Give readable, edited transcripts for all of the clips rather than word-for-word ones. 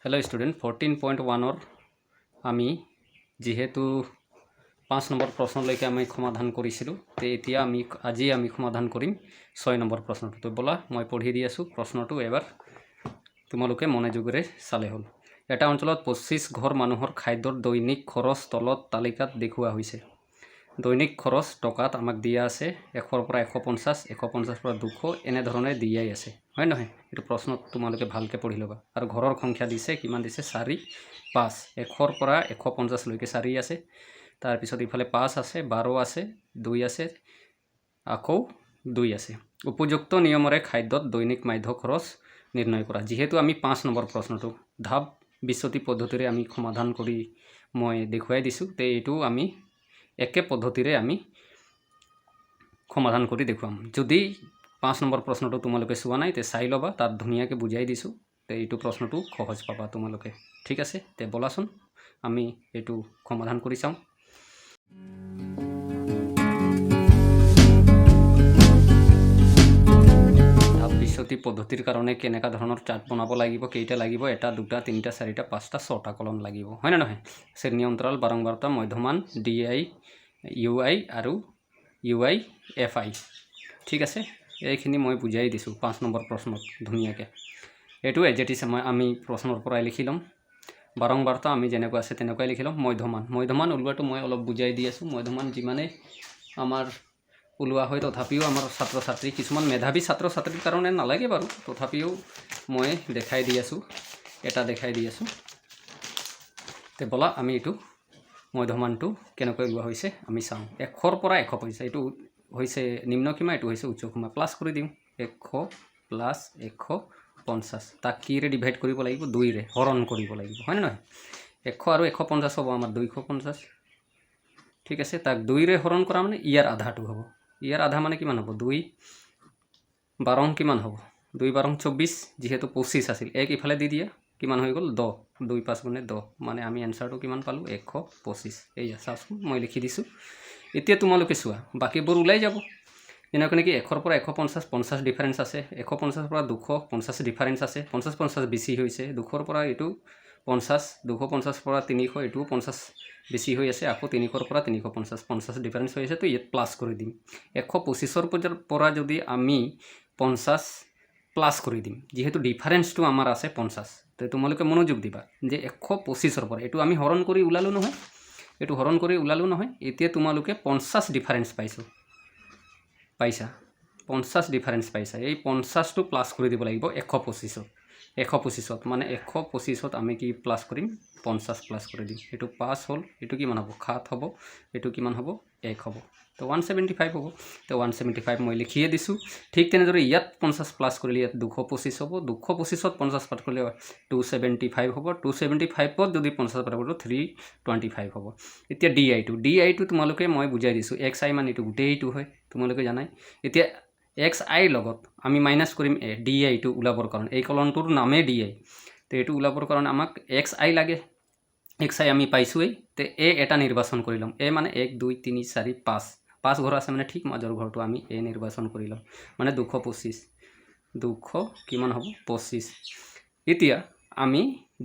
Hello student 14.1 आमी जेहेतु 5 number प्रश्नলৈকে আমি সমাধান কৰিছিলো তে এতিয়া আজি আমি সমাধান কৰিম 6 নম্বৰ প্ৰশ্নটো তো বলা মই পঢ়ি দি আছো প্ৰশ্নটো এবাৰ তোমালোকে মনোযোগেৰে চালে হল এটা অঞ্চলত 25 ঘৰ মানুহৰ খাদ্যৰ দৈনিক খৰচ তলত তালিকাত দেখুওৱা হৈছে দৈনিক খৰচ টকাত আমাক দিয়া আছে 100 পৰা 150 150 পৰা 200 এনে ধৰণে দিয়াই আছে হয় নহয় এটো প্ৰশ্ন তোমালোকে ভালকে পঢ়ি লবা আৰু ঘৰৰ সংখ্যা দিছে কিমান দিছে 4 5 100 পৰা 150 লৈকে 4 আছে তাৰ পিছত ইফালে 5 আছে 12 আছে 2 আছে আকৌ 2 আছে উপযুক্ত নিয়মৰে খাদ্যত দৈনিক মাধ্য খৰচ নিৰ্ণয় কৰা যেহেতু আমি 5 নম্বৰ প্ৰশ্নটো ধাপ বিশ্বতি পদ্ধতিৰে আমি সমাধান কৰি মই দেখুৱাই দিছো তে এটো আমি একে পদ্ধতিৰে আমি সমাধান কৰি দেখুৱাম যদি 5 নম্বৰ প্ৰশ্নটো তোমালোকে চোৱা নাই তে চাই লবা তাত ধুনিয়াকে বুজাই দিছো তে এটো প্ৰশ্নটো সহজ পাবা তোমালোকে ঠিক আছে তে বলাচোন আমি এটো সমাধান কৰি চাম ধাপ বিশ্বতি পদ্ধতিৰ কাৰণে কেনেকা ধৰণৰ চাৰ্ট বনাব লাগিব কেইটা লাগিব এটা দুটা তিনটা চাৰিটা পাঁচটা ছটা কলম লাগিব হয় না নহয় শ্ৰেণী অন্তৰাল বাৰংবাৰতা মধ্যমান ডিআই ইউআই আৰু ইউআই এফআই ঠিক আছে এইখিনি মই বুজাই দিছো 5 নম্বৰ প্ৰশ্নত ধুনিয়াকে এটো এজেটিস আমি প্ৰশ্নৰ পৰা লিখি লম বাৰংবাৰতা আমি যেনেকৈ আছে তেনেকৈ লিখি লম মধ্যমান উলৱাটো মই অলপ বুজাই দি আছো মধ্যমান যিমানে আমাৰ উলৱা হয় তথাপিও আমাৰ ছাত্ৰ ছাত্ৰী কিছুমান মেধাবী ছাত্ৰ ছাত্ৰীৰ কাৰণে নালাগে বাৰু তথাপিও মই দেখাই দি আছো এটা দেখাই দি আছো তে বলা আমি এটো মধ্যমানটো কেনেকৈ উলৱা হৈছে আমি চাও 100 পৰা 100 পইচা এটো হৈছে নিম্ন সীমা এটো হৈছে উচ্চ সীমা প্লাস কৰি দিম 100 প্লাস 150 তাক কি ৰে ডিভাইড কৰিব লাগিব 2 ৰে হৰণ কৰিব লাগিব হয় না নহয় 100 আৰু 150 হ'ব আমাৰ 250 ঠিক আছে তাক 2 ৰে হৰণ কৰা মানে ইয়াৰ আধাটো হ'ব ইয়াৰ আধা মানে কিমান হ'ব 2 12 কিমান হ'ব 2 12 24 যেহেতু 25 আছিল এক ইফালে দি দিয়া কিমান হৈ গল 10 2 5 গুণে 10 মানে আমি আনসাৰটো কিমান পালো 125 এইয়া চাচোন মই লিখি দিছো এতিয়া তোমালোকে চোৱা বাকিবোৰ উলাই যাব এনেকৈ কি 100 পৰা 150 50 ডিফাৰেন্স আছে 150 পৰা 250 ডিফাৰেন্স আছে 50 50 বেছি হৈছে 200 পৰা এটো 50 250 পৰা 300 এটো 50 বেছি হৈ আছে আকৌ 300 পৰা 350 50 ডিফাৰেন্স হৈ আছে তো ইয়াত প্লাস কৰি দিম 125 ৰ পৰা যদি আমি 50 প্লাস কৰি দিম যেহেতু ডিফাৰেন্সটো আমাৰ আছে 50 তো তোমালোকে মনোযোগ দিবা যে 125 ৰ পৰা এটো আমি হৰণ কৰি উলালো নহয় এটো হৰণ কৰি উলালো নহয় এতিয়া তোমালোকে 50 ডিফাৰেন্স পাইছা 50 ডিফাৰেন্স পাইছা এই 50 টো প্লাস কৰি দিব লাগিব 125 মানে 125 আমি কি প্লাস কৰিম 50 প্লাস কৰি দিম এটো 5 হল এটো কিমান হ'ব 7 হ'ব এটো কিমান হ'ব 1 হ'ব তো 175 হ'ব তো 175 মই লিখিয়ে দিছো ঠিক তেনেদৰে ইয়াত 50 প্লাস কৰিলে ইয়াত 225 হ'ব 225 ত 50 পাট কৰিলে 275 হ'ব 275 ত যদি 50 পাট কৰিলে 325 হ'ব এতিয়া di2 তোমালোকে মই বুজাই দিছো xi মানে এটো গুটেইটো হয় তোমালোকে জানাই এতিয়া xi লগত আমি মাইনাস কৰিম a di2 উলাবৰ কাৰণ এই কলনটোৰ নামে di তে এটো উলাবৰ কাৰণ আমাক xi লাগে xi আমি পাইছোই তে a এটা নিৰ্বাচন কৰিলাম a মানে 1 2 3 4 5 5 ঘৰ আছে মানে ঠিক মাজৰ ঘৰটো আমি a নিৰ্বাচন কৰিলাম মানে 225 কিমান হ'ব 25 এতিয়া আমি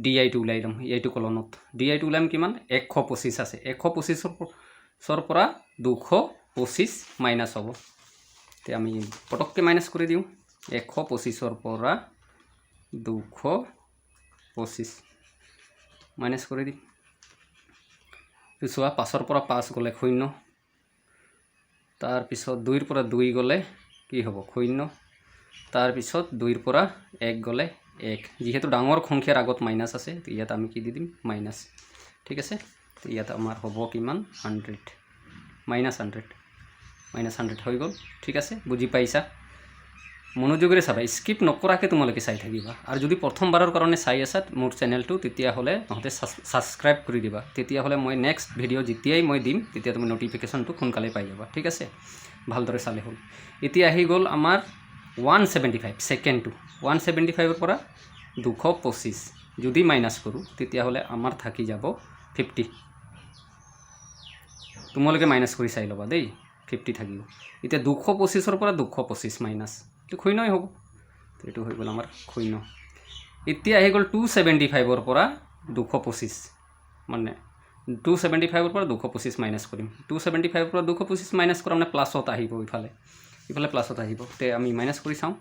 di2 উলাইলাম এইটো কলনত di2 উলাম কিমান 125 আছে 125 ৰ পৰা 225 মাইনাস হ'ব তে আমি পটককে মাইনাস কৰি দিও 125 ৰ পৰা 225 মাইনাস কৰি দিম তো সোয়া 5 ৰ পৰা 5 গলে 0 তাৰ পিছত 2 ৰ পৰা 2 গলে কি হ'ব 0 তাৰ পিছত 2 ৰ পৰা 1 গলে 1 যেহেতু ডাঙৰ সংখ্যাৰ আগত মাইনাস আছে তো ইয়াত আমি কি দি দিম মাইনাস ঠিক আছে তো ইয়াত আমাৰ হ'ব কিমান 100 -100 হৈ গল ঠিক আছে বুজি পাইছা মনোযোগৰে চাবা স্কিপ নকৰাকে তোমালোকে চাই থাকিবা আৰু যদি প্ৰথমবাৰৰ কাৰণে চাই আছা মোৰ চেনেলটো তেতিয়া হলে নহতে সাবস্ক্ৰাইব কৰি দিবা তেতিয়া হলে মই নেক্সট ভিডিও যেতিয়াই মই দিম তেতিয়া তুমি নোটিফিকেশনটো সোনকালে পাই যাবা ঠিক আছে ভালদৰে চালে হল এতিয়া আহি গল আমাৰ 175 সেকেন্ডটো 175 ৰ পৰা 225 যদি মাইনাস কৰো তেতিয়া হলে আমাৰ থাকি যাব 50 তোমালোকে মাইনাস কৰি চাই লবা দেই 50 থাকিব এতিয়া 225 ৰ পৰা 225 মাইনাস তো 0 হ'ব তো এটো হৈ গল আমাৰ 0 এতিয়া আহি গ'ল 275ৰ পৰা 225 মানে 275ৰ পৰা 225 মাইনাছ কৰিম 275ৰ পৰা 225 মাইনাছ কৰা মানে প্লাছত আহিব ইফালে প্লাছত আহিব তে আমি মাইনাছ কৰি চাওঁ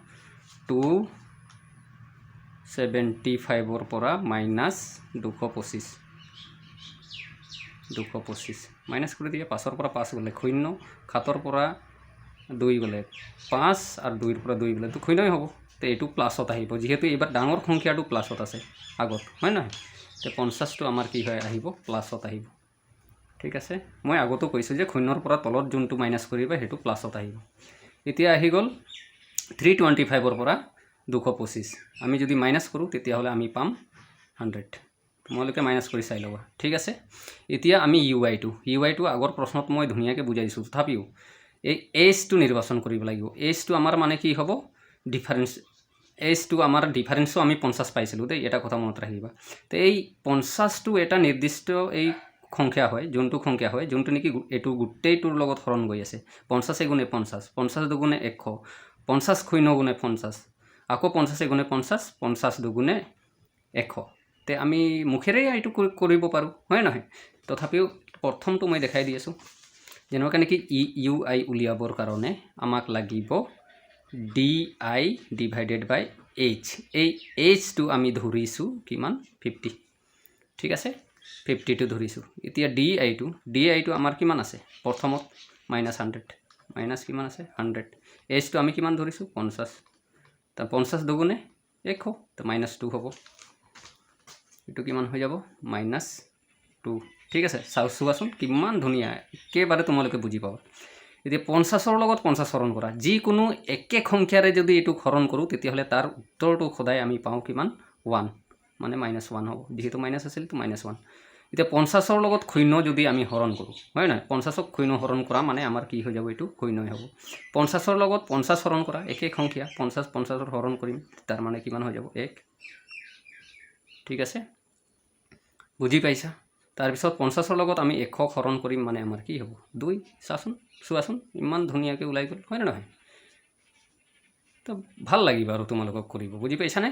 275ৰ পৰা মাইনাছ 225 মাইনাছ কৰি দিয়ে 5ৰ পৰা 5 গ'লে 0 7ৰ পৰা 2 গ'লে 5 আৰু 2ৰ পৰা 2 গ'লে তো 0ই হ'ব তো এইটো প্লাছত আহিব যেহেতু এইবাৰ ডাঙৰ সংখ্যাটো প্লাছত আছে আগত হয় নহয় তো 50টো আমাৰ কি হয় আহিব প্লাছত আহিব ঠিক আছে মই আগতো কৈছোঁ যে 0ৰ পৰা তলত যোনটো মাইনাছ কৰিবা সেইটো প্লাছত আহিব এতিয়া আহি গ'ল 325ৰ পৰা 225 আমি যদি মাইনাছ কৰোঁ তেতিয়াহ'লে আমি পাম 100 তোমালোকে মাইনাছ কৰি চাই ল'বা ঠিক আছে এতিয়া আমি ইউ আইটো আগৰ প্ৰশ্নত মই ধুনীয়াকৈ বুজাই দিছোঁ তথাপিও এই এইচটো নিৰ্বাচন কৰিব লাগিব এইচটো আমাৰ মানে কি হ'ব ডিফাৰেঞ্চ এইচটো আমাৰ ডিফাৰেঞ্চো আমি 50 পাইছিলোঁ দেই এটা কথা মনত ৰাখিবা তো এই 50টো এটা নিৰ্দিষ্ট এই সংখ্যা হয় যোনটো নেকি এইটো গোটেইটোৰ লগত হৰণ গৈ আছে 50 গুণে 50 50 দুগুণে 100 50 শূন্য গুণে 50 আকৌ 50 গুণে 50 50 দুগুণে 100 তে আমি মুখেৰে এইটো কৰিব পাৰোঁ হয় নহয় তথাপিও প্ৰথমটো মই দেখাই দি আছোঁ যেনেকুৱা নেকি ইউ আই উলিয়াবৰ কাৰণে আমাক লাগিব DI ডিভাইডেড বাই H এই Hটো আমি ধৰিছোঁ কিমান 50 ঠিক আছে 50টো ধৰিছোঁ এতিয়া DIটো আমাৰ কিমান আছে প্ৰথমত -100 মাইনাছ কিমান আছে 100 Hটো আমি কিমান ধৰিছোঁ 50 তা 50 দুগুণে 100 তো -2 হ'ব এইটো কিমান হৈ যাব -2 ঠিক আছে চোৱাচোন কিমান ধুনীয়া একেবাৰে তোমালোকে বুজি পাবা এতিয়া 50ৰ লগত 50 হৰণ কৰা যিকোনো একে সংখ্যাৰে যদি এইটো হৰণ কৰোঁ তেতিয়াহ'লে তাৰ উত্তৰটো সদায় আমি পাওঁ কিমান 1 মানে -1 হ'ব যেহেতু মাইনাছ আছিল তো -1 এতিয়া 50ৰ লগত 0 যদি আমি হৰণ কৰোঁ হয় নহয় 50ক 0 হৰণ কৰা মানে আমাৰ কি হৈ যাব এইটো 0ই হ'ব 50ৰ লগত 50 হৰণ কৰা একে সংখ্যা 50ৰ হৰণ কৰিম তাৰ মানে কিমান হৈ যাব 1 ঠিক আছে বুজি পাইছা তাৰপিছত 50ৰ লগত আমি 100 হৰণ কৰিম মানে আমাৰ কি হ'ব 2 চোৱাচোন ইমান ধুনীয়াকৈ ওলাই গ'ল হয় নহয় তো ভাল লাগিব আৰু তোমালোকক কৰিব বুজি পাইছানে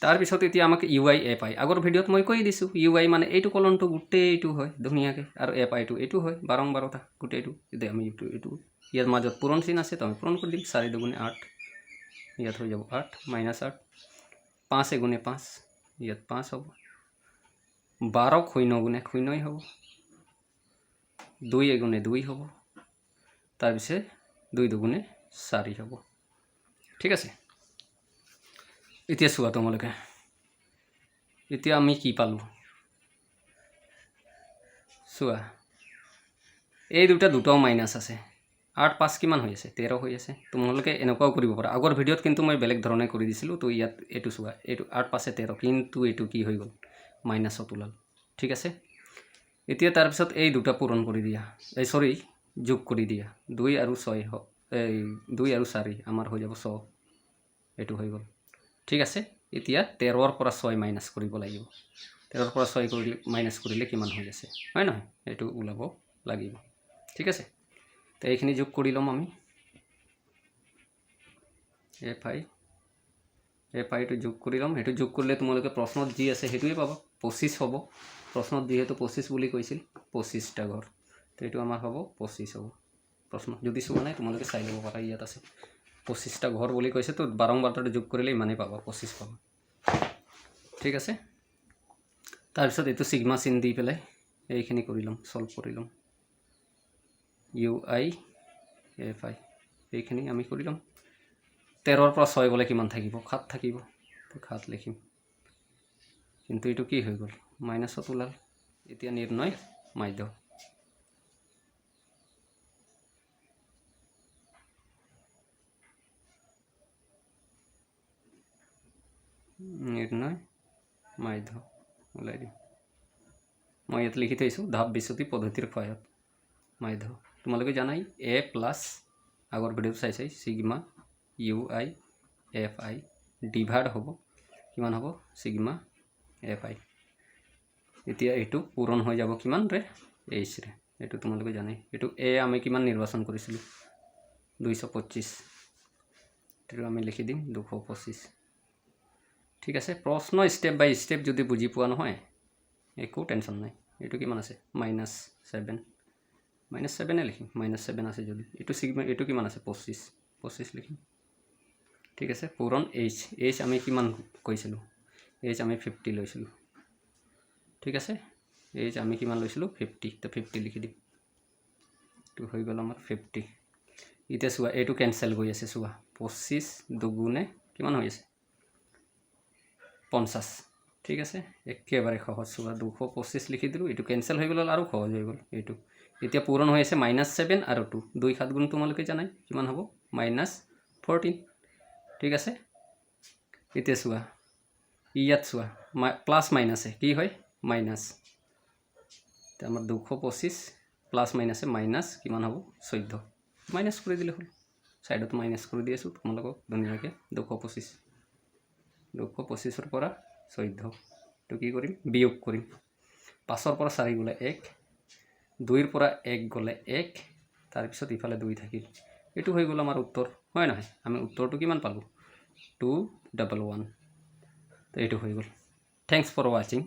তাৰপিছত এতিয়া আমাক UIFI আগৰ ভিডিঅ'ত মই কৈ দিছোঁ UI মানে এইটো কলনটো গোটেইটো হয় ধুনীয়াকৈ আৰু FIটো এইটো হয় 12-12টা গোটেইটো এতিয়া আমি এইটো ইয়াৰ মাজত পূৰণ চিন আছে তো আমি পূৰণ কৰি দিম 4 দুগুণে 8 ইয়াত হৈ যাব 8 -8 5 গুণে 5 ইয়াত 5 হ'ব 12 শূন্য গুণে 0ই হ'ব 2 গুণে 2 হ'ব তাৰপিছত 2 দুগুণে 4 হ'ব ঠিক আছে এতিয়া চোৱা তোমালোকে এতিয়া আমি কি পালোঁ চোৱা এই দুটাও মাইনাছ আছে 8 5 কিমান হৈ আছে 13 হৈ আছে তোমালোকে এনেকুৱাও কৰিব পাৰা আগৰ ভিডিঅ'ত কিন্তু মই বেলেগ ধৰণে কৰি দিছিলোঁ তো ইয়াত এইটো চোৱা এইটো 8 5 13 কিন্তু এইটো কি হৈ গ'ল মাইনাছত ওলাল ঠিক আছে এতিয়া তাৰপিছত এই দুটা পূৰণ কৰি দিয়া এই সৰি যোগ কৰি দিয়া 2 আৰু 6 এই 2 আৰু 4 আমাৰ হৈ যাব 6 এইটো হৈ গ'ল ঠিক আছে এতিয়া 13ৰ পৰা 6 মাইনাছ কৰিব লাগিব 13ৰ পৰা 6 কৰি মাইনাছ কৰিলে কিমান হৈ আছে হয় নহয় এইটো ওলাব লাগিব ঠিক আছে তো এইখিনি যোগ কৰি ল'ম আমি FIটো যোগ কৰি ল'ম সেইটো যোগ কৰিলে তোমালোকে প্ৰশ্নত যি আছে সেইটোৱে পাবা 25 হ'ব প্ৰশ্নত যিহেতু 25 বুলি কৈছিল 25টা ঘৰ তো এইটো আমাৰ হ'ব 25 হ'ব প্ৰশ্নত যদি চোৱা নাই তোমালোকে চাই ল'ব পাৰা ইয়াত আছে 25টা ঘৰ বুলি কৈছে তো 12-12টা যোগ কৰিলে ইমানেই পাবা 25 পাবা ঠিক আছে তাৰপিছত এইটো সিগমা চিন দি পেলাই এইখিনি কৰি ল'ম সলভ কৰি ল'ম UIFI এইখিনি আমি কৰি ল'ম 13ৰ পৰা 6 গ'লে কিমান থাকিব 7 থাকিব তো 7 লিখিম কিন্তু এইটো কি হৈ গ'ল মাইনাছত ওলাল এতিয়া নিৰ্ণয় মাধ্য নিৰ্ণয় মাধ্য ওলাই দিম মই ইয়াত লিখি থৈছোঁ ধাপ বিচ্যুতি পদ্ধতিৰ সহায়ত মাধ্য তোমালোকে জানাই A প্লাছ আগৰ ভিডিঅ'টো চাই সিগমা UIFI ডিভাইড হ'ব কিমান হ'ব সিগমা FI এতিয়া এইটো পূৰণ হৈ যাব কিমান ৰে H ৰে এইটো তোমালোকে জানাই এইটো A আমি কিমান নিৰ্বাচন কৰিছিলোঁ 225 এইটো আমি লিখি দিম 225 ঠিক আছে, প্ৰশ্ন ষ্টেপ বাই ষ্টেপ যদি বুজি পোৱা নহয় একো টেনশ্যন নাই। এইটো কিমান আছে -7 -7 লিখিম, -7 আছে যদি এইটো সিগমা, এইটো কিমান আছে 25 লিখিম। ঠিক আছে, পূৰণ এইচ আমি কিমান কৈছিলোঁ, এইচ আমি 50 লৈছিলোঁ। ঠিক আছে, এইচ আমি কিমান লৈছিলোঁ 50, তো 50 লিখি দিম। এইটো হৈ গ'ল আমাৰ 50। এতিয়া চোৱা এইটো কেঞ্চেল গৈ আছে, চোৱা 25 দুগুণে কিমান হৈ আছে 50। ঠিক আছে, একেবাৰে সহজ। চোৱা 225 লিখি দিলোঁ, এইটো কেঞ্চেল হৈ গ'ল আৰু সহজ হৈ গ'ল এইটো। এতিয়া পূৰণ হৈ আছে -7 আৰু 2, 2 7 গুণ তোমালোকে জানাই কিমান হ'ব -14। ঠিক আছে, এতিয়া চোৱা ইয়াত চোৱা প্লাছ মাইনাছে কি হয় মাইনাছ। এতিয়া আমাৰ 225 প্লাছ মাইনাছে মাইনাছ কিমান হ'ব 14, মাইনাছ কৰি দিলে হ'ল। সাইডত মাইনাছ কৰি দি আছোঁ তোমালোকক ধুনীয়াকৈ। 225 পৰা 14, এইটো কি কৰিম বিয়োগ কৰিম। 5 পৰা 4 গ'লে 1, 2 পৰা 1 গ'লে 1, তাৰপিছত ইফালে 2 থাকিল। এইটো হৈ গ'ল আমাৰ উত্তৰ, হয় নহয়? আমি উত্তৰটো কিমান পালোঁ 211। তো এইটো হৈ গ'ল। থ্যাংকস ফৰ ৱাচিং।